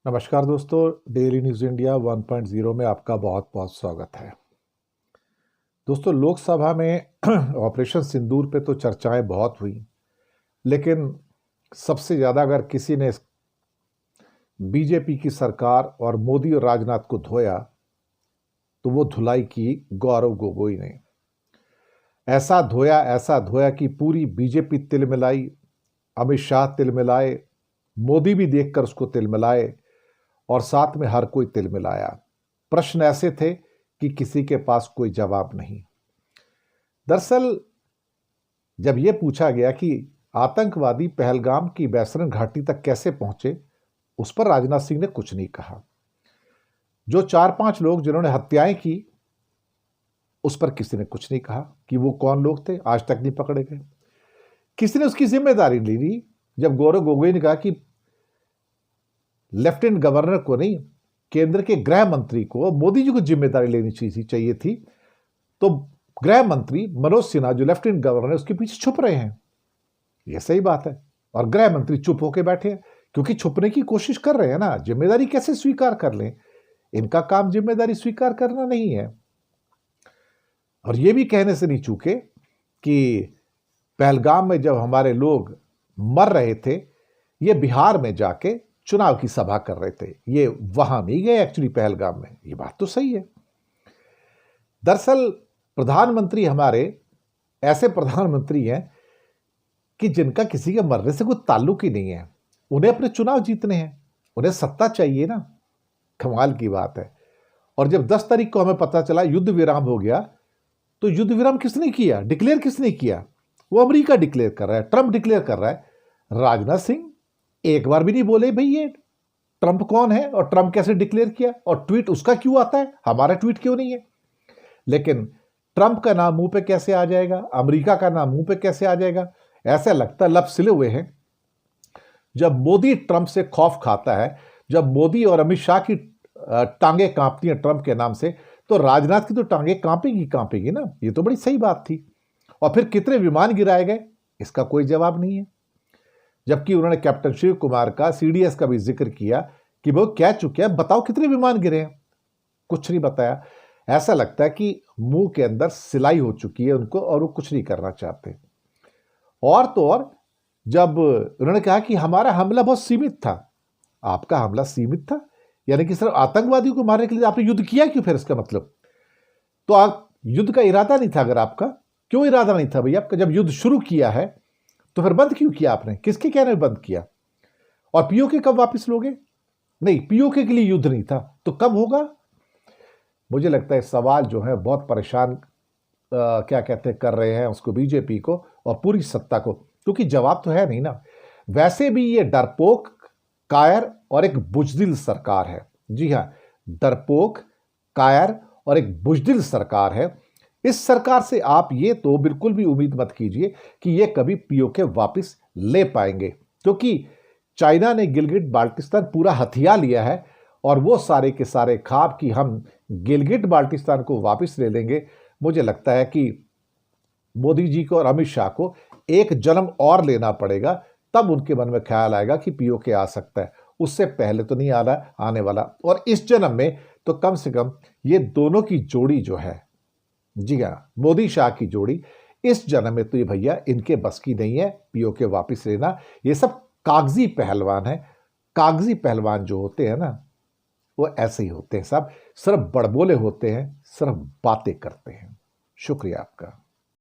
नमस्कार दोस्तों, daily news India 1.0 में आपका बहुत बहुत स्वागत है। दोस्तों, लोकसभा में ऑपरेशन सिंदूर पे तो चर्चाएं बहुत हुई, लेकिन सबसे ज़्यादा अगर किसी ने बीजेपी की सरकार और मोदी और राजनाथ को धोया तो वो धुलाई की गौरव गोगोई ने। ऐसा धोया कि पूरी बीजेपी तिलमिलाई, अमित शाह तिलमिलाए, मोदी भी देखकर उसको तिलमिलाए और साथ में हर कोई तिलमिलाया। प्रश्न ऐसे थे कि किसी के पास कोई जवाब नहीं। दरअसल जब यह पूछा गया कि आतंकवादी पहलगाम की बैसरन घाटी तक कैसे पहुंचे, उस पर राजनाथ सिंह ने कुछ नहीं कहा। जो 4-5 लोग जिन्होंने हत्याएं की, उस पर किसी ने कुछ नहीं कहा कि वो कौन लोग थे, आज तक नहीं पकड़े गए। किसी ने उसकी जिम्मेदारी नहीं ली। जब गौरव गोगोई ने कहा कि लेफ्टिनेंट गवर्नर को नहीं, केंद्र के गृह मंत्री को, मोदी जी को जिम्मेदारी लेनी चाहिए थी, तो गृह मंत्री मनोज सिन्हा जो लेफ्टिनेंट गवर्नर है उसके पीछे छुप रहे हैं। यह सही बात है। और गृह मंत्री चुप होकर बैठे हैं क्योंकि छुपने की कोशिश कर रहे हैं ना। जिम्मेदारी कैसे स्वीकार कर लें? इनका काम जिम्मेदारी स्वीकार करना नहीं है। और यह भी कहने से नहीं चूके कि पहलगाम में जब हमारे लोग मर रहे थे, ये बिहार में जाके चुनाव की सभा कर रहे थे। ये वहां नहीं गए एक्चुअली पहलगाम में। ये बात तो सही है। दरअसल प्रधानमंत्री हमारे ऐसे प्रधानमंत्री हैं कि जिनका किसी के मरने से कोई ताल्लुक ही नहीं है। उन्हें अपने चुनाव जीतने हैं, उन्हें सत्ता चाहिए ना। कमाल की बात है। और जब 10 तारीख को हमें पता चला युद्ध विराम हो गया, तो युद्ध विराम किसने किया, डिक्लेयर किसने किया? वो अमेरिका डिक्लेयर कर रहा है, ट्रंप डिक्लेयर कर रहा है। राजनाथ सिंह एक बार भी नहीं बोले भाई ये ट्रंप कौन है और ट्रंप कैसे डिक्लेयर किया, और ट्वीट उसका क्यों आता है, हमारा ट्वीट क्यों नहीं है। लेकिन ट्रंप का नाम मुंह पे कैसे आ जाएगा, अमेरिका का नाम मुंह पे कैसे आ जाएगा? ऐसा लगता है लब सिले हुए हैं। जब मोदी ट्रंप से खौफ खाता है, जब मोदी और अमित शाह की टांगे कांपती हैं ट्रंप के नाम से, तो राजनाथ की तो टांगे कांपेगी ना। ये तो बड़ी सही बात थी। और फिर कितने विमान गिराए गए, इसका कोई जवाब नहीं है। जबकि उन्होंने कैप्टन शिव कुमार का, सीडीएस का भी जिक्र किया कि वो कह चुके हैं, बताओ कितने विमान गिरे हैं। कुछ नहीं बताया। ऐसा लगता है कि मुंह के अंदर सिलाई हो चुकी है उनको और वो कुछ नहीं करना चाहते। और तो और जब उन्होंने कहा कि हमारा हमला बहुत सीमित था, आपका हमला सीमित था यानी कि सिर्फ आतंकवादियों को मारने के लिए आपने युद्ध किया क्यों? फिर इसका मतलब तो आप युद्ध का इरादा नहीं था। अगर आपका क्यों इरादा नहीं था भैया आपका? जब युद्ध शुरू किया है तो फिर बंद क्यों किया आपने? किसके कहने में बंद किया? और पीओके कब वापस लोगे? नहीं, पीओके के लिए युद्ध नहीं था तो कब होगा? मुझे लगता है सवाल जो है बहुत परेशान क्या कहते हैं कर रहे हैं उसको, बीजेपी को और पूरी सत्ता को, क्योंकि जवाब तो है नहीं ना। वैसे भी ये डरपोक, कायर और एक बुजदिल सरकार है। जी हां, डरपोक, कायर और एक बुजदिल सरकार है। इस सरकार से आप ये तो बिल्कुल भी उम्मीद मत कीजिए कि ये कभी पीओके वापस ले पाएंगे, क्योंकि चाइना ने गिलगिट बाल्टिस्तान पूरा हथिया लिया है और वो सारे के सारे ख्वाब कि हम गिलगिट बाल्टिस्तान को वापस ले लेंगे, मुझे लगता है कि मोदी जी को और अमित शाह को एक जन्म और लेना पड़ेगा, तब उनके मन में ख्याल आएगा कि पीओके आ सकता है। उससे पहले तो नहीं आने वाला। और इस जन्म में तो कम से कम ये दोनों की जोड़ी जो है, जी हाँ, मोदी शाह की जोड़ी, इस जन्म में तो ये भैया इनके बस की नहीं है पीओके वापस लेना। ये सब कागजी पहलवान है। कागजी पहलवान जो होते हैं ना, वो ऐसे ही होते हैं, सब सिर्फ बड़बोले होते हैं, सिर्फ बातें करते हैं। शुक्रिया आपका।